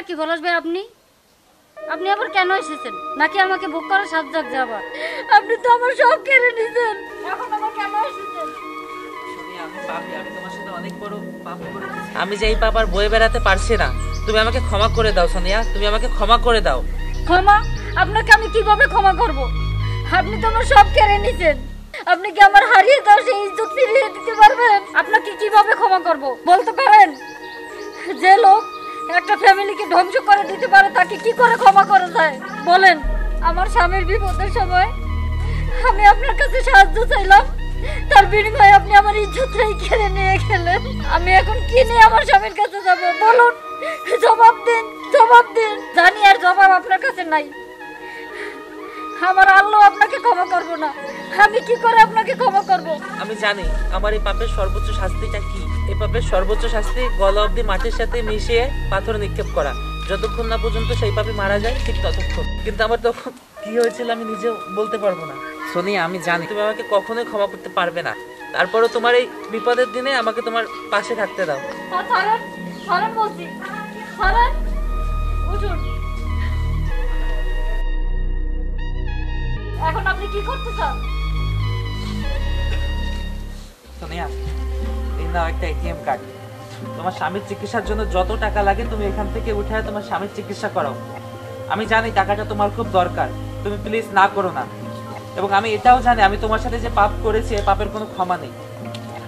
কি বলবেন আপনি? আপনি আবার কেন এসেছেন? নাকি আমাকে বুক করার সাথ জাগছে আবার? আপনি তো আমার সব কেড়ে নিছেন, এখন আবার কেন এসেছেন? আমি পাপী, আমি তোমার সাথে অনেক বড় পাপ করেছি। আমি যে এই পাপ আর বয়ে বেড়াতে পারছি না। তুমি আমাকে ক্ষমা করে দাও সোনিয়া, তুমি আমাকে ক্ষমা করে দাও। ক্ষমা? আপনাকে আমি কিভাবে ক্ষমা করব? আপনি তো আমার সব কেড়ে নিছেন। আপনি কি আমার হারিয়ে যাওয়া সেই ইজ্জত ফিরিয়ে দিতে পারবেন? আপনাকে কিভাবে ক্ষমা করব বলতে পারেন? যে লোক একটা ফ্যামিলিকে ধ্বংস করে দিতে পারে তাকে কি করে ক্ষমা করা যায় বলেন? আমার স্বামীর বিপদের সময় আমি আপনার কাছে সাহায্য চাইলাম, তার বিনিময়ে আপনি আমার ইজ্জতটাই কেড়ে নিয়ে গেলেন। আমি এখন কি নিয়ে আমার স্বামীর কাছে যাব বলুন? জবাব দিন, জবাব দিন। জানি আর জবাব আপনার কাছে নাই। আমার আল্লাহ আপনাকে ক্ষমা করব না। আমি কি করে আপনাকে ক্ষমা করব? আমি জানি আমার এই পাপের সর্বোচ্চ শাস্তিটা কি। এই পাপের সর্বোচ্চ শাস্তি গলা অব্দি মাটির সাথে মিশিয়ে পাথর নিক্ষেপ করা। যতক্ষণ না পর্যন্ত সেই পাপে মারা যায় ঠিক ততক্ষণ। কিন্তু আমার তখন কি হয়েছিল আমি নিজেও বলতে পারবো না। সোনিয়া, আমি জানি তুমি আমাকে কখনোই ক্ষমা করতে পারবে না। তারপরও তোমার এই বিপদের দিনে আমাকে তোমার পাশে থাকতে দাও। ছাড়েন, ছাড়েন বলছি, ছাড়েন, উঠুন। এখন আপনি কি করতে চান? সোনিয়া, এই নাও একটা এটিএম কার্ড। তোমার স্বামীর চিকিৎসার জন্য যত টাকা লাগে তুমি এখান থেকে উঠায় তোমার স্বামীর চিকিৎসা করাও। আমি জানি টাকাটা তোমার খুব দরকার, তুমি প্লিজ না করো না। এবং আমি এটাও জানি আমি তোমার সাথে যে পাপ করেছি এই পাপের কোনো ক্ষমা নেই।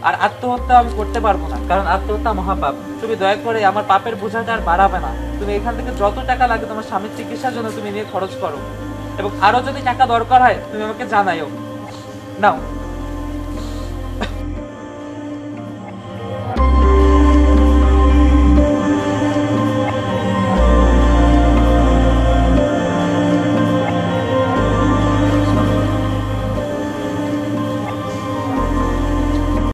আর আত্মহত্যা আমি করতে পারবো না, কারণ আত্মহত্যা মহাপাপ। তুমি দয়া করে আমার পাপের বোঝাটা আর বাড়াবে না। তুমি এখান থেকে যত টাকা লাগে তোমার স্বামীর চিকিৎসার জন্য তুমি নিয়ে খরচ করো। এবং আরো যদি টাকা দরকার হয় তুমি আমাকে জানাইও। নাও।